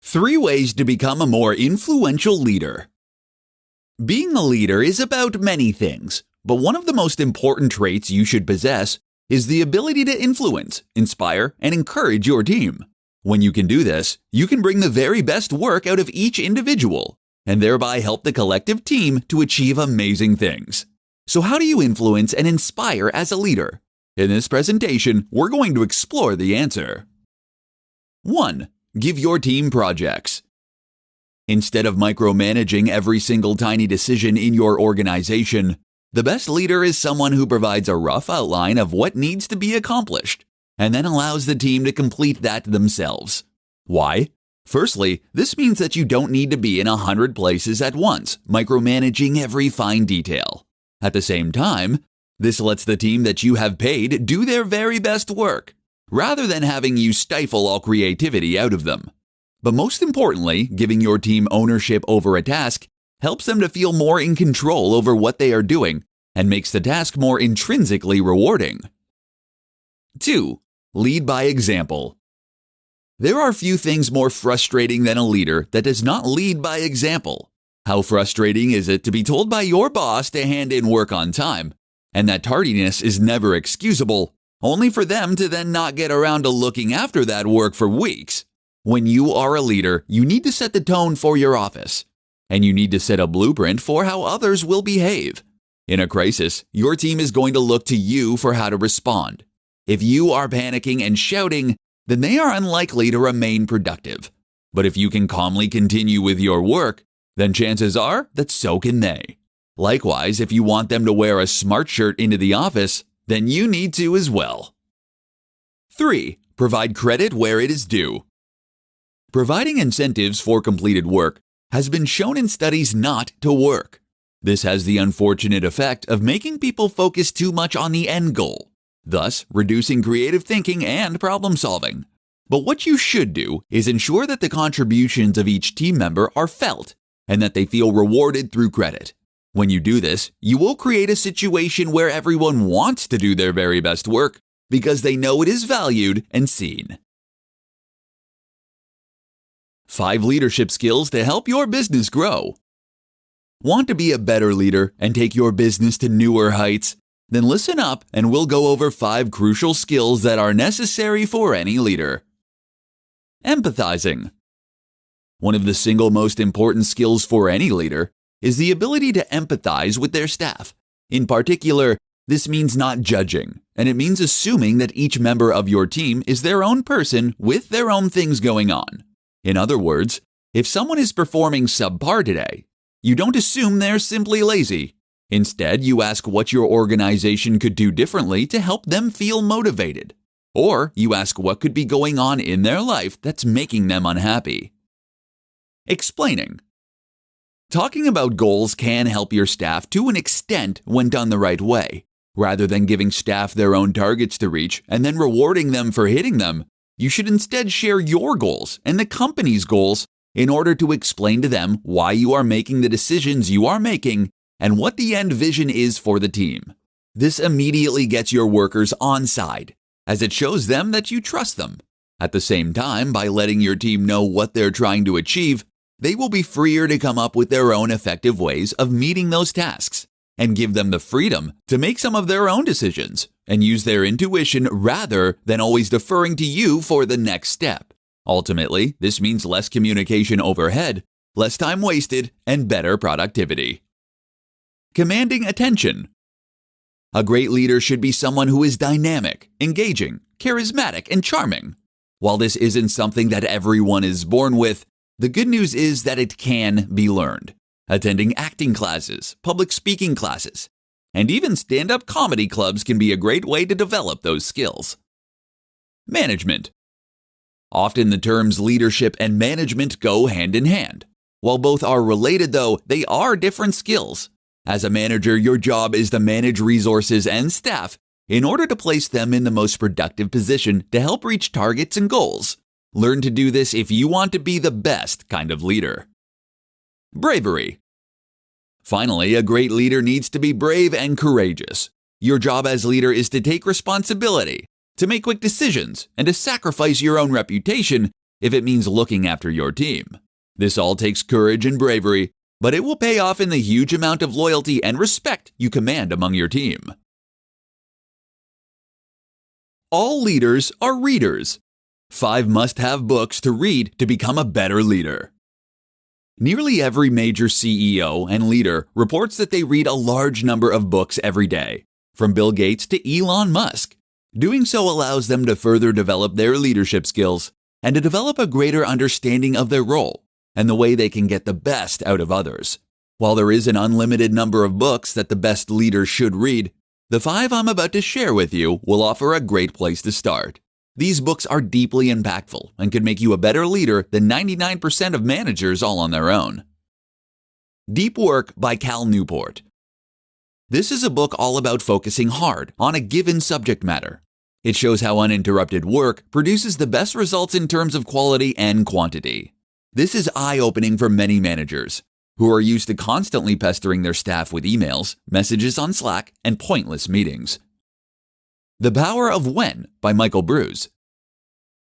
3 ways to become a more influential leader. Being a leader is about many things, but one of the most important traits you should possess is the ability to influence, inspire, and encourage your team. When you can do this, you can bring the very best work out of each individual, and thereby help the collective team to achieve amazing things. So how do you influence and inspire as a leader? In this presentation, we're going to explore the answer. 1. Give your team projects. Instead of micromanaging every single tiny decision in your organization, the best leader is someone who provides a rough outline of what needs to be accomplished, and then allows the team to complete that themselves. Why? Firstly, this means that you don't need to be in 100 places at once, micromanaging every fine detail. At the same time, this lets the team that you have paid do their very best work, rather than having you stifle all creativity out of them. But most importantly, giving your team ownership over a task helps them to feel more in control over what they are doing and makes the task more intrinsically rewarding. 2. Lead by example. There are few things more frustrating than a leader that does not lead by example. How frustrating is it to be told by your boss to hand in work on time, and that tardiness is never excusable, only for them to then not get around to looking after that work for weeks? When you are a leader, you need to set the tone for your office, and you need to set a blueprint for how others will behave. In a crisis, your team is going to look to you for how to respond. If you are panicking and shouting, then they are unlikely to remain productive. But if you can calmly continue with your work, then chances are that so can they. Likewise, if you want them to wear a smart shirt into the office, then you need to as well. 3. Provide credit where it is due. Providing incentives for completed work has been shown in studies not to work. This has the unfortunate effect of making people focus too much on the end goal, thus reducing creative thinking and problem solving. But what you should do is ensure that the contributions of each team member are felt and that they feel rewarded through credit. When you do this, you will create a situation where everyone wants to do their very best work because they know it is valued and seen. 5 leadership skills to help your business grow. Want to be a better leader and take your business to newer heights? Then listen up and we'll go over 5 crucial skills that are necessary for any leader. Empathizing. One of the single most important skills for any leader is the ability to empathize with their staff. In particular, this means not judging, and it means assuming that each member of your team is their own person with their own things going on. In other words, if someone is performing subpar today, you don't assume they're simply lazy. Instead, you ask what your organization could do differently to help them feel motivated. Or you ask what could be going on in their life that's making them unhappy. Explaining. Talking about goals can help your staff to an extent when done the right way. Rather than giving staff their own targets to reach and then rewarding them for hitting them, you should instead share your goals and the company's goals in order to explain to them why you are making the decisions you are making and what the end vision is for the team. This immediately gets your workers on side, as it shows them that you trust them. At the same time, by letting your team know what they're trying to achieve, they will be freer to come up with their own effective ways of meeting those tasks and give them the freedom to make some of their own decisions and use their intuition rather than always deferring to you for the next step. Ultimately, this means less communication overhead, less time wasted, and better productivity. Commanding attention. A great leader should be someone who is dynamic, engaging, charismatic, and charming. While this isn't something that everyone is born with, the good news is that it can be learned. Attending acting classes, public speaking classes, and even stand-up comedy clubs can be a great way to develop those skills. Management. Often the terms leadership and management go hand in hand. While both are related though, they are different skills. As a manager, your job is to manage resources and staff in order to place them in the most productive position to help reach targets and goals. Learn to do this if you want to be the best kind of leader. Bravery. Finally, a great leader needs to be brave and courageous. Your job as leader is to take responsibility, to make quick decisions, and to sacrifice your own reputation if it means looking after your team. This all takes courage and bravery, but it will pay off in the huge amount of loyalty and respect you command among your team. All leaders are readers. 5 must-have books to read to become a better leader. Nearly every major CEO and leader reports that they read a large number of books every day, from Bill Gates to Elon Musk. Doing so allows them to further develop their leadership skills and to develop a greater understanding of their role and the way they can get the best out of others. While there is an unlimited number of books that the best leaders should read, the 5 I'm about to share with you will offer a great place to start. These books are deeply impactful and can make you a better leader than 99% of managers all on their own. Deep Work by Cal Newport. This is a book all about focusing hard on a given subject matter. It shows how uninterrupted work produces the best results in terms of quality and quantity. This is eye-opening for many managers who are used to constantly pestering their staff with emails, messages on Slack, and pointless meetings. The Power of When by Michael Bruce.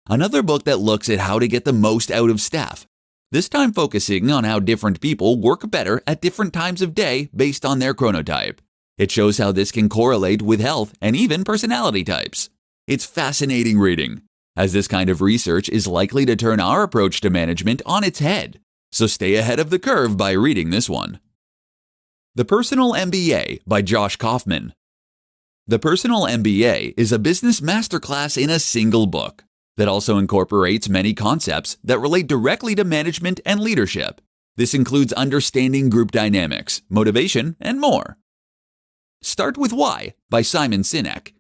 Another book that looks at how to get the most out of staff, this time focusing on how different people work better at different times of day based on their chronotype. It shows how this can correlate with health and even personality types. It's fascinating reading, as this kind of research is likely to turn our approach to management on its head. So stay ahead of the curve by reading this one. The Personal MBA by Josh Kaufman. The Personal MBA is a business masterclass in a single book that also incorporates many concepts that relate directly to management and leadership. This includes understanding group dynamics, motivation, and more. Start with Why by Simon Sinek.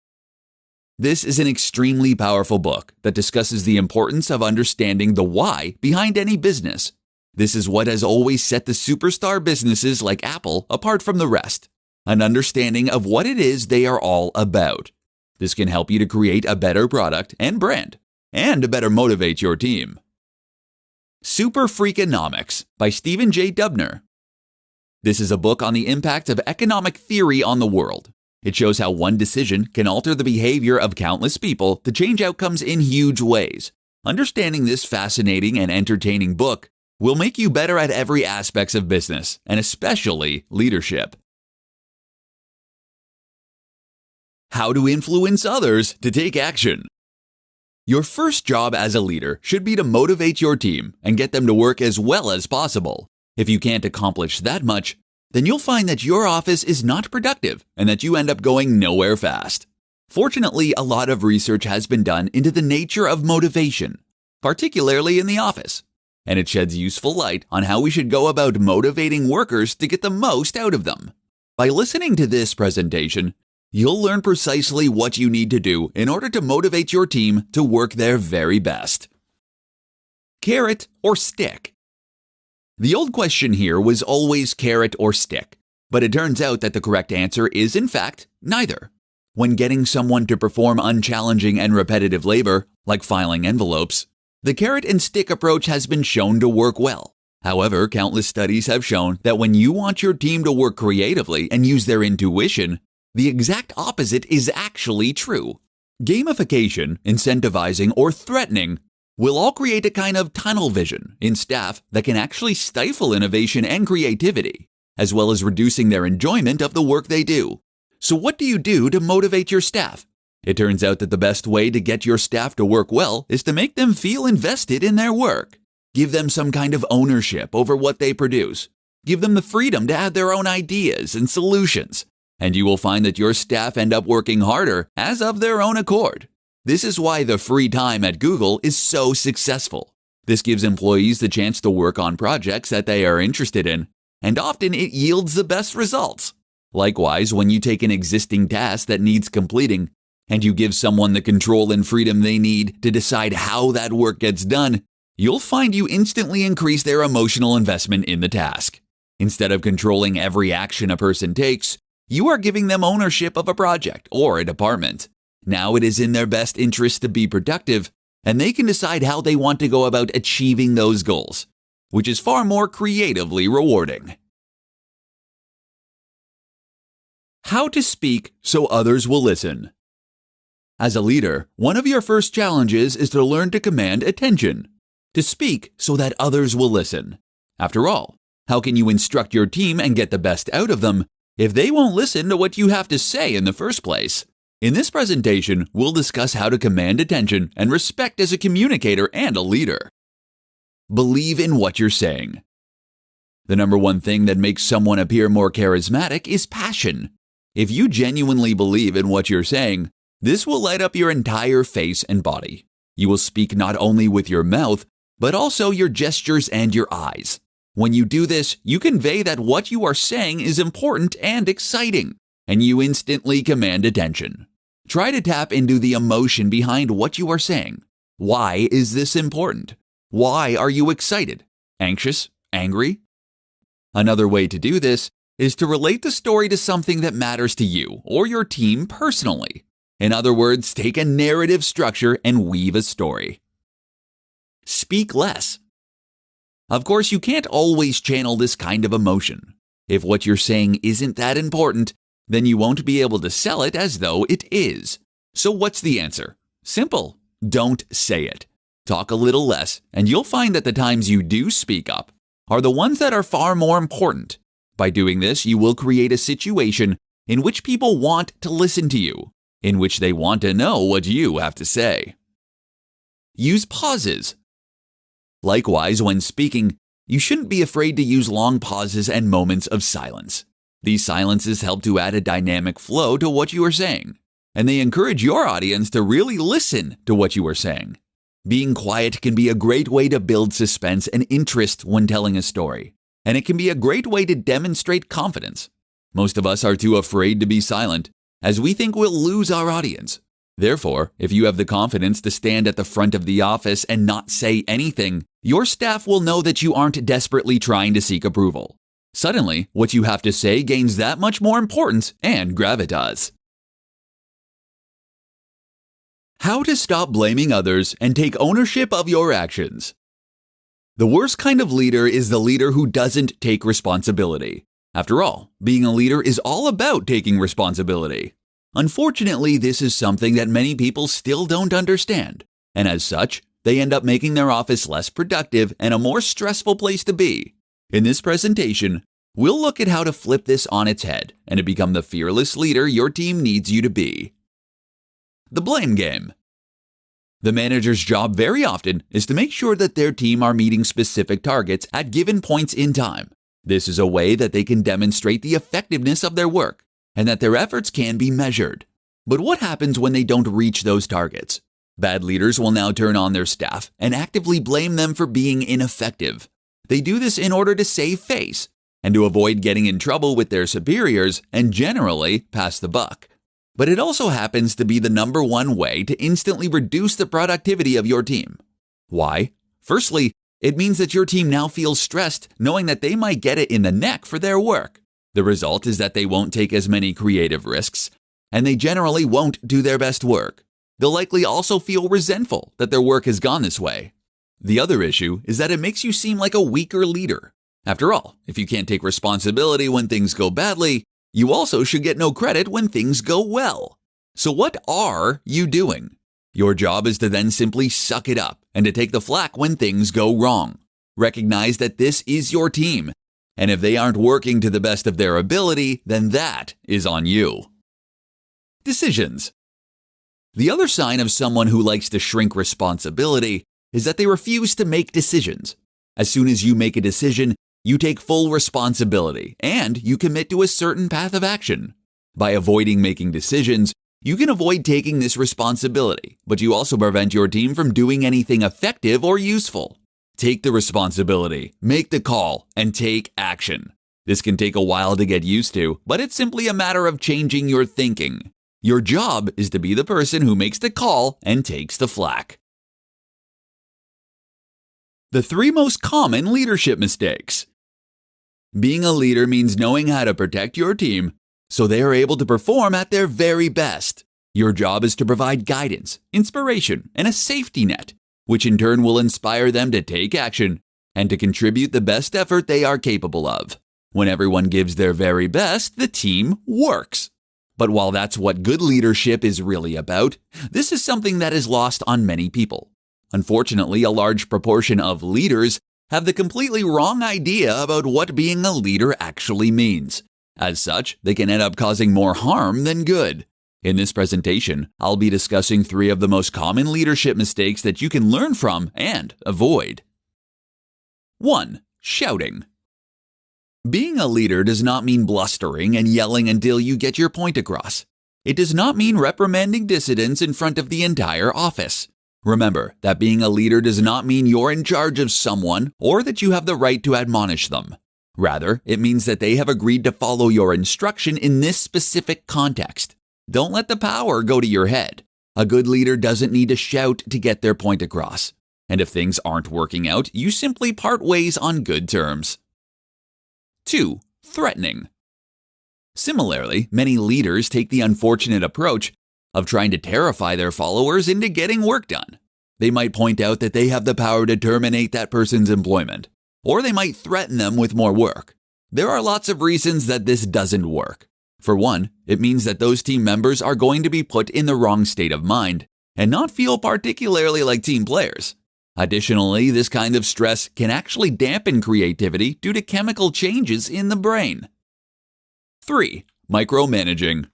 This is an extremely powerful book that discusses the importance of understanding the why behind any business. This is what has always set the superstar businesses like Apple apart from the rest. An understanding of what it is they are all about. This can help you to create a better product and brand, and to better motivate your team. Super Freakonomics by Stephen J. Dubner. This is a book on the impact of economic theory on the world. It shows how one decision can alter the behavior of countless people to change outcomes in huge ways. Understanding this fascinating and entertaining book will make you better at every aspect of business, and especially leadership. How to influence others to take action. Your first job as a leader should be to motivate your team and get them to work as well as possible. If you can't accomplish that much, then you'll find that your office is not productive and that you end up going nowhere fast. Fortunately, a lot of research has been done into the nature of motivation, particularly in the office, and it sheds useful light on how we should go about motivating workers to get the most out of them. By listening to this presentation, you'll learn precisely what you need to do in order to motivate your team to work their very best. Carrot or stick? The old question here was always carrot or stick, but it turns out that the correct answer is, in fact, neither. When getting someone to perform unchallenging and repetitive labor, like filing envelopes, the carrot and stick approach has been shown to work well. However, countless studies have shown that when you want your team to work creatively and use their intuition, the exact opposite is actually true. Gamification, incentivizing, or threatening will all create a kind of tunnel vision in staff that can actually stifle innovation and creativity, as well as reducing their enjoyment of the work they do. So what do you do to motivate your staff? It turns out that the best way to get your staff to work well is to make them feel invested in their work. Give them some kind of ownership over what they produce. Give them the freedom to add their own ideas and solutions. And you will find that your staff end up working harder as of their own accord. This is why the free time at Google is so successful. This gives employees the chance to work on projects that they are interested in, and often it yields the best results. Likewise, when you take an existing task that needs completing, and you give someone the control and freedom they need to decide how that work gets done, you'll find you instantly increase their emotional investment in the task. Instead of controlling every action a person takes, you are giving them ownership of a project or a department. Now it is in their best interest to be productive, and they can decide how they want to go about achieving those goals, which is far more creatively rewarding. How to speak so others will listen. As a leader, one of your first challenges is to learn to command attention. to speak so that others will listen. After all, how can you instruct your team and get the best out of them if they won't listen to what you have to say in the first place? In this presentation, we'll discuss how to command attention and respect as a communicator and a leader. Believe in what you're saying. The number one thing that makes someone appear more charismatic is passion. If you genuinely believe in what you're saying, this will light up your entire face and body. You will speak not only with your mouth, but also your gestures and your eyes. When you do this, you convey that what you are saying is important and exciting, and you instantly command attention. Try to tap into the emotion behind what you are saying. Why is this important? Why are you excited? Anxious? Angry? Another way to do this is to relate the story to something that matters to you or your team personally. In other words, take a narrative structure and weave a story. Speak less. Of course, you can't always channel this kind of emotion. If what you're saying isn't that important, then you won't be able to sell it as though it is. So what's the answer? Simple. Don't say it. Talk a little less, and you'll find that the times you do speak up are the ones that are far more important. By doing this, you will create a situation in which people want to listen to you, in which they want to know what you have to say. Use pauses. Likewise, when speaking, you shouldn't be afraid to use long pauses and moments of silence. These silences help to add a dynamic flow to what you are saying, and they encourage your audience to really listen to what you are saying. Being quiet can be a great way to build suspense and interest when telling a story, and it can be a great way to demonstrate confidence. Most of us are too afraid to be silent, as we think we'll lose our audience. Therefore, if you have the confidence to stand at the front of the office and not say anything, your staff will know that you aren't desperately trying to seek approval. Suddenly, what you have to say gains that much more importance and gravitas. How to stop blaming others and take ownership of your actions. The worst kind of leader is the leader who doesn't take responsibility. After all, being a leader is all about taking responsibility. Unfortunately, this is something that many people still don't understand, and as such, they end up making their office less productive and a more stressful place to be. In this presentation, we'll look at how to flip this on its head and to become the fearless leader your team needs you to be. The blame game. The manager's job very often is to make sure that their team are meeting specific targets at given points in time. This is a way that they can demonstrate the effectiveness of their work and that their efforts can be measured. But what happens when they don't reach those targets? Bad leaders will now turn on their staff and actively blame them for being ineffective. They do this in order to save face and to avoid getting in trouble with their superiors and generally pass the buck. But it also happens to be the number one way to instantly reduce the productivity of your team. Why? Firstly, it means that your team now feels stressed knowing that they might get it in the neck for their work. The result is that they won't take as many creative risks, and they generally won't do their best work. They'll likely also feel resentful that their work has gone this way. The other issue is that it makes you seem like a weaker leader. After all, if you can't take responsibility when things go badly, you also should get no credit when things go well. So what are you doing? Your job is to then simply suck it up and to take the flak when things go wrong. Recognize that this is your team, and if they aren't working to the best of their ability, then that is on you. Decisions. The other sign of someone who likes to shrink responsibility is that they refuse to make decisions. As soon as you make a decision, you take full responsibility and you commit to a certain path of action. By avoiding making decisions, you can avoid taking this responsibility, but you also prevent your team from doing anything effective or useful. Take the responsibility, make the call, and take action. This can take a while to get used to, but it's simply a matter of changing your thinking. Your job is to be the person who makes the call and takes the flak. The 3 most common leadership mistakes. Being a leader means knowing how to protect your team so they are able to perform at their very best. Your job is to provide guidance, inspiration, and a safety net, which in turn will inspire them to take action and to contribute the best effort they are capable of. When everyone gives their very best, the team works. But while that's what good leadership is really about, this is something that is lost on many people. Unfortunately, a large proportion of leaders have the completely wrong idea about what being a leader actually means. As such, they can end up causing more harm than good. In this presentation, I'll be discussing 3 of the most common leadership mistakes that you can learn from and avoid. 1. Shouting. Being a leader does not mean blustering and yelling until you get your point across. It does not mean reprimanding dissidents in front of the entire office. Remember that being a leader does not mean you're in charge of someone or that you have the right to admonish them. Rather, it means that they have agreed to follow your instruction in this specific context. Don't let the power go to your head. A good leader doesn't need to shout to get their point across. And if things aren't working out, you simply part ways on good terms. 2. Threatening. Similarly, many leaders take the unfortunate approach of trying to terrify their followers into getting work done. They might point out that they have the power to terminate that person's employment, or they might threaten them with more work. There are lots of reasons that this doesn't work. For one, it means that those team members are going to be put in the wrong state of mind and not feel particularly like team players. Additionally, this kind of stress can actually dampen creativity due to chemical changes in the brain. 3. Micromanaging.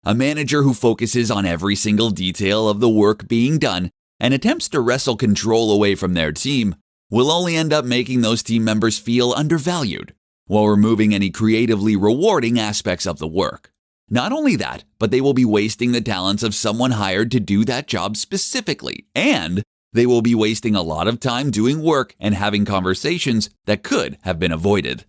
A manager who focuses on every single detail of the work being done and attempts to wrestle control away from their team will only end up making those team members feel undervalued, while removing any creatively rewarding aspects of the work. Not only that, but they will be wasting the talents of someone hired to do that job specifically, and they will be wasting a lot of time doing work and having conversations that could have been avoided.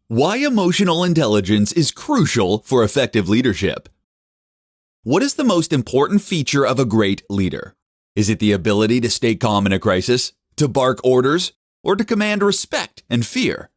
Why emotional intelligence is crucial for effective leadership. What is the most important feature of a great leader? Is it the ability to stay calm in a crisis, to bark orders, or to command respect and fear?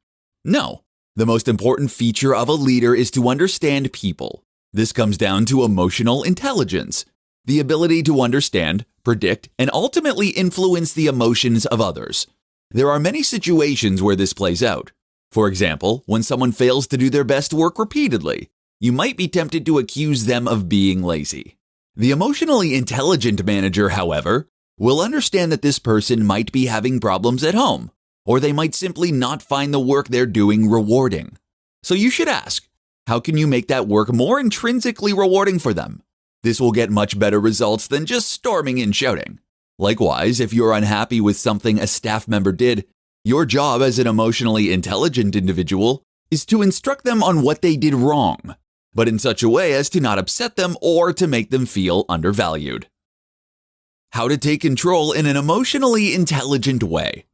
No. The most important feature of a leader is to understand people. This comes down to emotional intelligence, the ability to understand, predict, and ultimately influence the emotions of others. There are many situations where this plays out. For example, when someone fails to do their best work repeatedly, you might be tempted to accuse them of being lazy. The emotionally intelligent manager, however, will understand that this person might be having problems at home, or they might simply not find the work they're doing rewarding. So you should ask, how can you make that work more intrinsically rewarding for them? This will get much better results than just storming and shouting. Likewise, if you're unhappy with something a staff member did, your job as an emotionally intelligent individual is to instruct them on what they did wrong, but in such a way as to not upset them or to make them feel undervalued. How to take control in an emotionally intelligent way.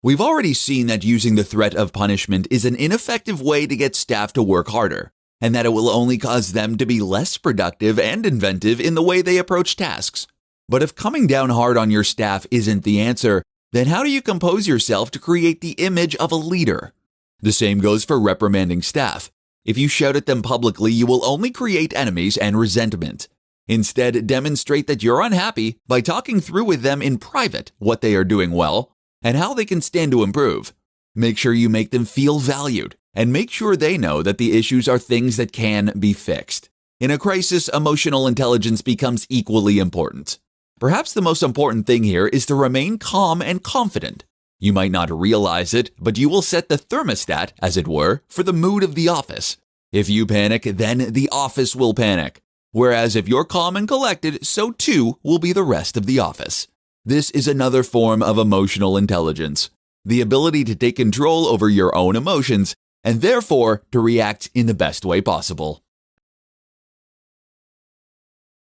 We've already seen that using the threat of punishment is an ineffective way to get staff to work harder, and that it will only cause them to be less productive and inventive in the way they approach tasks. But if coming down hard on your staff isn't the answer, then how do you compose yourself to create the image of a leader? The same goes for reprimanding staff. If you shout at them publicly, you will only create enemies and resentment. Instead, demonstrate that you're unhappy by talking through with them in private what they are doing well and how they can stand to improve. Make sure you make them feel valued and make sure they know that the issues are things that can be fixed. In a crisis, emotional intelligence becomes equally important. Perhaps the most important thing here is to remain calm and confident. You might not realize it, but you will set the thermostat, as it were, for the mood of the office. If you panic, then the office will panic. Whereas if you're calm and collected, so too will be the rest of the office. This is another form of emotional intelligence, the ability to take control over your own emotions and therefore to react in the best way possible.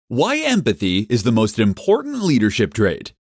Why empathy is the most important leadership trait.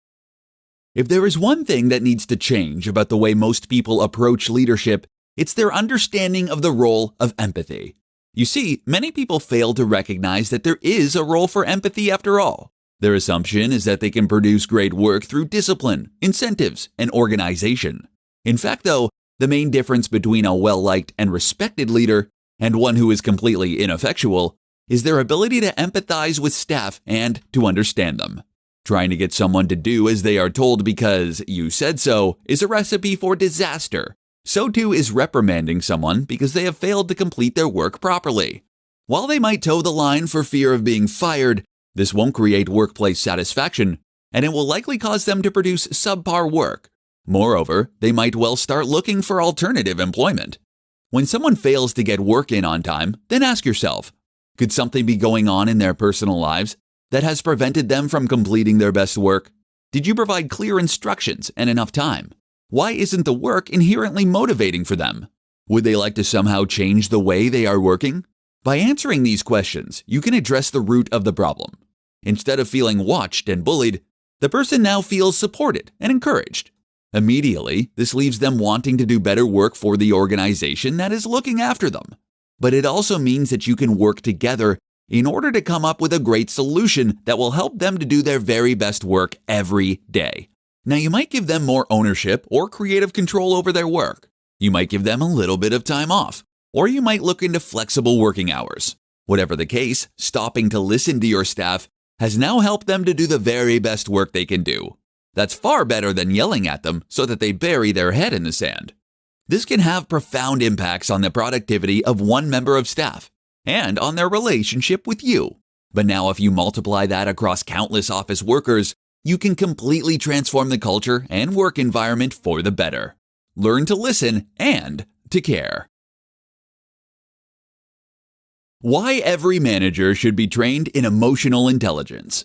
If there is one thing that needs to change about the way most people approach leadership, it's their understanding of the role of empathy. You see, many people fail to recognize that there is a role for empathy after all. Their assumption is that they can produce great work through discipline, incentives, and organization. In fact, though, the main difference between a well-liked and respected leader and one who is completely ineffectual is their ability to empathize with staff and to understand them. Trying to get someone to do as they are told because you said so is a recipe for disaster. So too is reprimanding someone because they have failed to complete their work properly. While they might toe the line for fear of being fired, This won't create workplace satisfaction, and it will likely cause them to produce subpar work. Moreover, they might well start looking for alternative employment. When someone fails to get work in on time, then ask yourself, could something be going on in their personal lives that has prevented them from completing their best work? Did you provide clear instructions and enough time? Why isn't the work inherently motivating for them? Would they like to somehow change the way they are working? By answering these questions, you can address the root of the problem. Instead of feeling watched and bullied, the person now feels supported and encouraged. Immediately, this leaves them wanting to do better work for the organization that is looking after them. But it also means that you can work together in order to come up with a great solution that will help them to do their very best work every day. Now, you might give them more ownership or creative control over their work. You might give them a little bit of time off, or you might look into flexible working hours. Whatever the case, stopping to listen to your staff has now helped them to do the very best work they can do. That's far better than yelling at them so that they bury their head in the sand. This can have profound impacts on the productivity of one member of staff and on their relationship with you. But now if you multiply that across countless office workers, you can completely transform the culture and work environment for the better. Learn to listen and to care. Why every manager should be trained in emotional intelligence.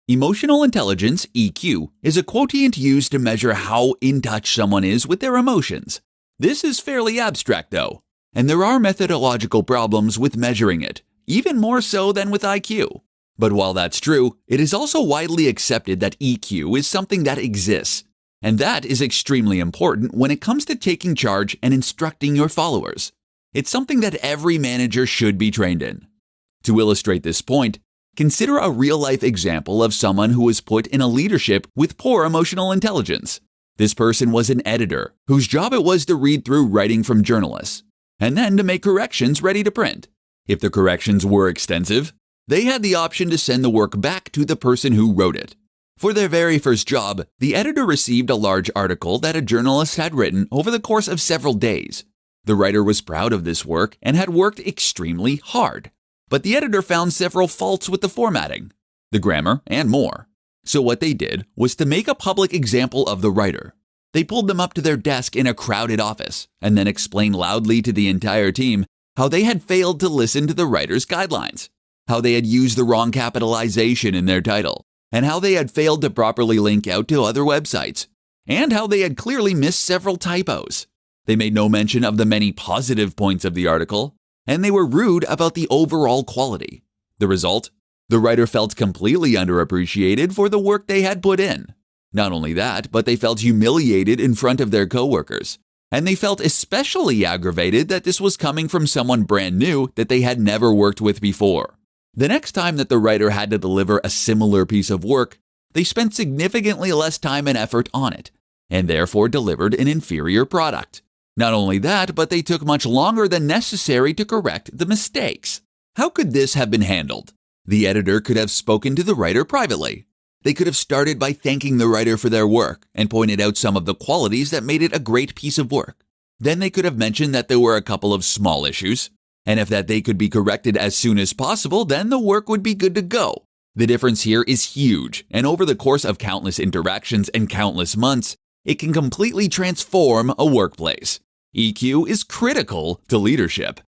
Emotional intelligence, EQ, is a quotient used to measure how in touch someone is with their emotions. This is fairly abstract, though, and there are methodological problems with measuring it, even more so than with IQ. But while that's true, it is also widely accepted that EQ is something that exists, and that is extremely important when it comes to taking charge and instructing your followers. It's something that every manager should be trained in. To illustrate this point, consider a real-life example of someone who was put in a leadership with poor emotional intelligence. This person was an editor whose job it was to read through writing from journalists, and then to make corrections ready to print. If the corrections were extensive, they had the option to send the work back to the person who wrote it. For their very first job, the editor received a large article that a journalist had written over the course of several days. The writer was proud of this work and had worked extremely hard. But the editor found several faults with the formatting, the grammar, and more. So what they did was to make a public example of the writer. They pulled them up to their desk in a crowded office and then explained loudly to the entire team how they had failed to listen to the writer's guidelines, how they had used the wrong capitalization in their title, and how they had failed to properly link out to other websites, and how they had clearly missed several typos. They made no mention of the many positive points of the article, and they were rude about the overall quality. The result? The writer felt completely underappreciated for the work they had put in. Not only that, but they felt humiliated in front of their coworkers, and they felt especially aggravated that this was coming from someone brand new that they had never worked with before. The next time that the writer had to deliver a similar piece of work, they spent significantly less time and effort on it, and therefore delivered an inferior product. Not only that, but they took much longer than necessary to correct the mistakes. How could this have been handled? The editor could have spoken to the writer privately. They could have started by thanking the writer for their work and pointed out some of the qualities that made it a great piece of work. Then they could have mentioned that there were a couple of small issues, and if that they could be corrected as soon as possible, then the work would be good to go. The difference here is huge, and over the course of countless interactions and countless months, it can completely transform a workplace. EQ is critical to leadership.